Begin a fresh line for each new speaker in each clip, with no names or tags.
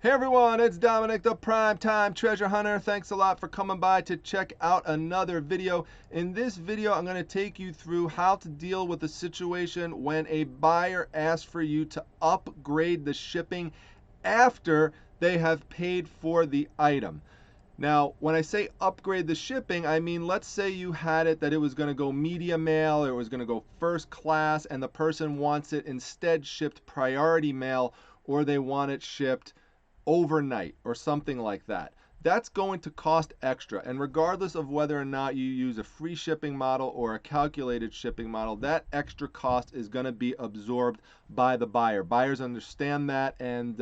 Hey everyone, it's Dominic, the Primetime Treasure Hunter. Thanks a lot for coming by to check out another video. In this video, I'm going to take you through how to deal with a situation when a buyer asks for you to upgrade the shipping after they have paid for the item. Now, when I say upgrade the shipping, I mean, let's say you had it that it was going to go media mail or it was going to go first class and the person wants it instead shipped priority mail, or they want it shipped overnight or something like that. That's going to cost extra, and regardless of whether or not you use a free shipping model or a calculated shipping model, that extra cost is going to be absorbed by the buyer. Buyers understand that, and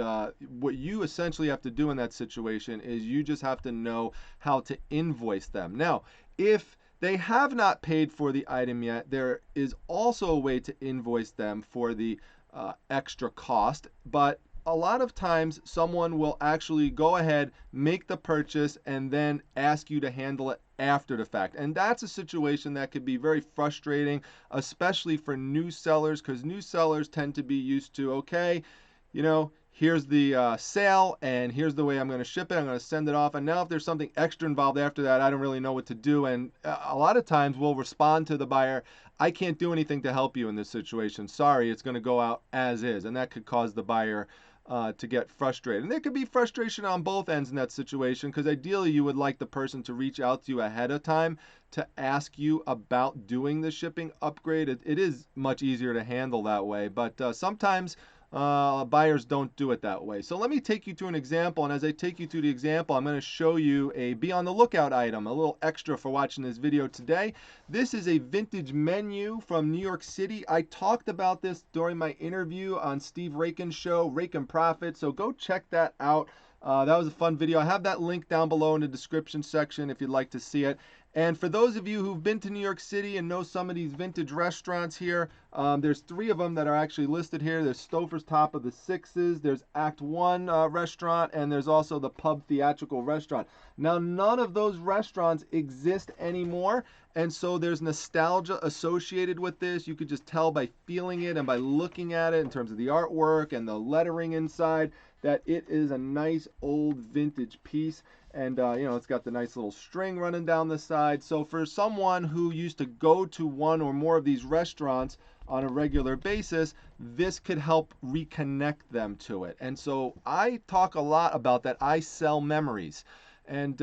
what you essentially have to do in that situation is you just have to know how to invoice them. Now, if they have not paid for the item yet, there is also a way to invoice them for the extra cost, but a lot of times someone will actually go ahead, make the purchase, and then ask you to handle it after the fact. And that's a situation that could be very frustrating, especially for new sellers, because new sellers tend to be used to, okay, you know, here's the sale and here's the way I'm going to ship it. I'm going to send it off. And now if there's something extra involved after that, I don't really know what to do. And a lot of times we'll respond to the buyer, I can't do anything to help you in this situation. Sorry, it's going to go out as is. And that could cause the buyer to get frustrated. And there could be frustration on both ends in that situation, because ideally you would like the person to reach out to you ahead of time to ask you about doing the shipping upgrade. It is much easier to handle that way, but sometimes buyers don't do it that way. So let me take you through an example, and as I take you through the example, I'm going to show you a be on the lookout item, a little extra for watching this video today. This is a vintage menu from New York City. I talked about this during my interview on Steve Rakin's show, Rakin Profit, so go check that out. That was a fun video. I have that link down below in the description section if you'd like to see it. And for those of you who've been to New York City and know some of these vintage restaurants here, there's 3 of them that are actually listed here. There's Stouffer's Top of the Sixes, there's Act 1 restaurant, and there's also the Pub Theatrical restaurant. Now, none of those restaurants exist anymore, and so there's nostalgia associated with this. You could just tell by feeling it and by looking at it in terms of the artwork and the lettering inside that it is a nice old vintage piece. And you know, it's got the nice little string running down the side. So for someone who used to go to one or more of these restaurants on a regular basis, this could help reconnect them to it. And so I talk a lot about that. I sell memories. And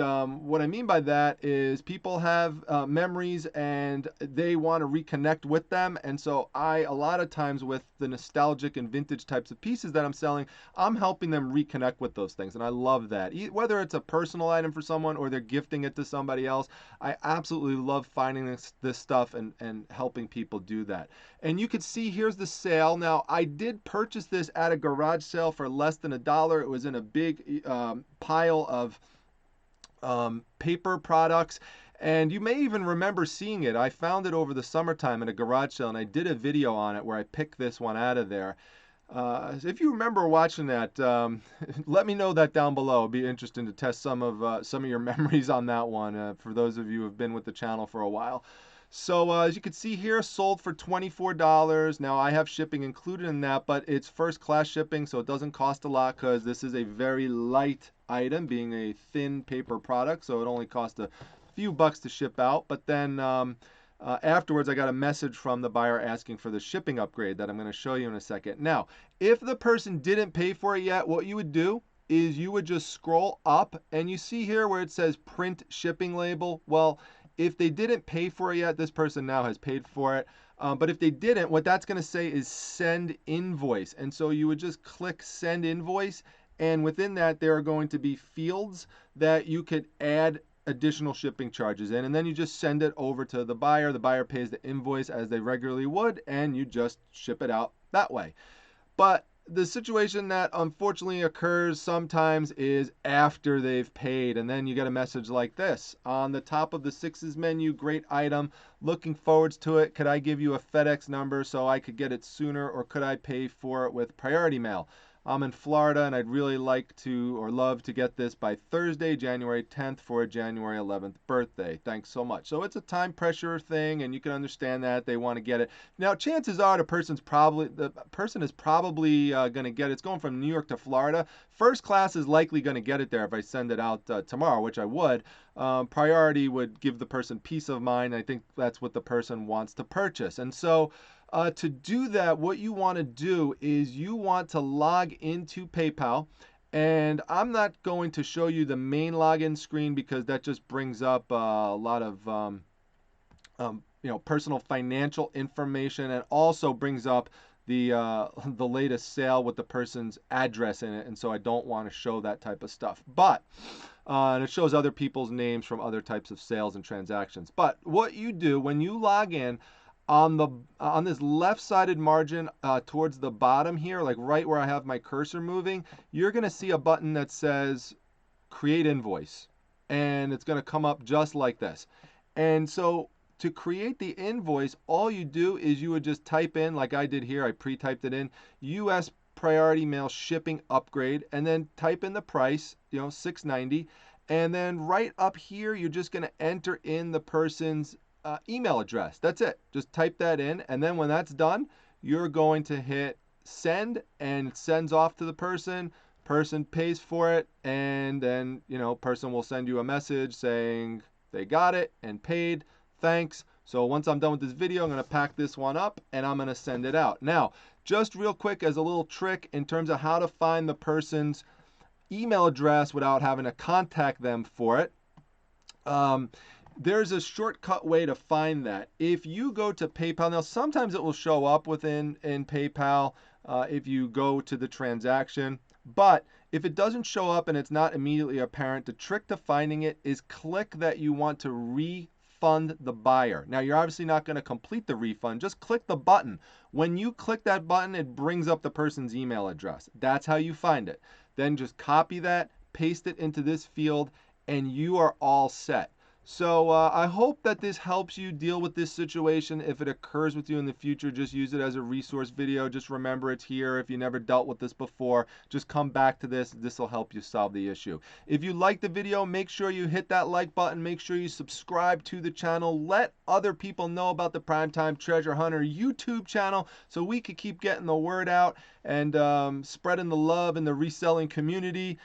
what I mean by that is people have memories and they want to reconnect with them. And so a lot of times with the nostalgic and vintage types of pieces that I'm selling, I'm helping them reconnect with those things. And I love that. Whether it's a personal item for someone or they're gifting it to somebody else, I absolutely love finding this stuff and helping people do that. And you can see here's the sale. Now, I did purchase this at a garage sale for less than $1. It was in a big pile of paper products, and you may even remember seeing it. I found it over the summertime at a garage sale, and I did a video on it where I picked this one out of there. If you remember watching that, let me know that down below. It'd be interesting to test some of your memories on that one, for those of you who have been with the channel for a while. So as you can see here, sold for $24. Now I have shipping included in that, but it's first class shipping, so it doesn't cost a lot because this is a very light item, being a thin paper product, so it only cost a few bucks to ship out. But then afterwards I got a message from the buyer asking for the shipping upgrade that I'm going to show you in a second. Now, if the person didn't pay for it yet, what you would do is you would just scroll up, and you see here where it says print shipping label. Well, if they didn't pay for it yet, this person now has paid for it. But if they didn't, what that's going to say is send invoice. And so you would just click send invoice, and within that there are going to be fields that you could add additional shipping charges in, and then you just send it over to the buyer. The buyer pays the invoice as they regularly would, and you just ship it out that way. But the situation that unfortunately occurs sometimes is after they've paid, and then you get a message like this on the top of the Sixes menu. Great item, looking forwards to it. Could I give you a FedEx number so I could get it sooner, or could I pay for it with priority mail? I'm in Florida and I'd really like to or love to get this by Thursday, January 10th for a January 11th birthday. Thanks so much. So it's a time pressure thing, and you can understand that they want to get it. Now, chances are the person is probably going to get it. It's going from New York to Florida. First class is likely going to get it there if I send it out tomorrow, which I would. Priority would give the person peace of mind. I think that's what the person wants to purchase. And so to do that, what you want to do is you want to log into PayPal. And I'm not going to show you the main login screen because that just brings up a lot of personal financial information, and also brings up the latest sale with the person's address in it, and so I don't want to show that type of stuff. But and it shows other people's names from other types of sales and transactions. But what you do when you log in, on this left-sided margin towards the bottom here, like right where I have my cursor moving, you're going to see a button that says Create Invoice, and it's going to come up just like this. And so to create the invoice, all you do is you would just type in, like I did here, I pre-typed it in, U.S. Priority Mail Shipping Upgrade, and then type in the price, $6.90, and then right up here, you're just going to enter in the person's email address. That's it. Just type that in, and then when that's done, you're going to hit send, and it sends off to the person. Person pays for it, and then person will send you a message saying they got it and paid. Thanks. So once I'm done with this video, I'm going to pack this one up and I'm going to send it out. Now, just real quick as a little trick in terms of how to find the person's email address without having to contact them for it. There's a shortcut way to find that. If you go to PayPal, now sometimes it will show up in PayPal if you go to the transaction, but if it doesn't show up and it's not immediately apparent, the trick to finding it is click that you want to refund the buyer. Now, you're obviously not going to complete the refund. Just click the button. When you click that button, it brings up the person's email address. That's how you find it. Then just copy that, paste it into this field, and you are all set. So I hope that this helps you deal with this situation. If it occurs with you in the future, just use it as a resource video. Just remember it's here. If you never dealt with this before, just come back to this. This will help you solve the issue. If you like the video, make sure you hit that like button. Make sure you subscribe to the channel. Let other people know about the Primetime Treasure Hunter YouTube channel so we could keep getting the word out and spreading the love in the reselling community.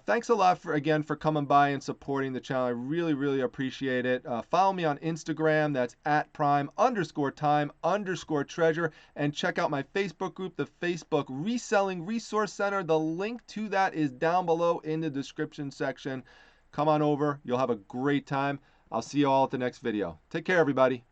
Thanks a lot again for coming by and supporting the channel. I really, really appreciate it. Follow me on Instagram. That's @prime_time_treasure. And check out my Facebook group, the Facebook Reselling Resource Center. The link to that is down below in the description section. Come on over. You'll have a great time. I'll see you all at the next video. Take care, everybody.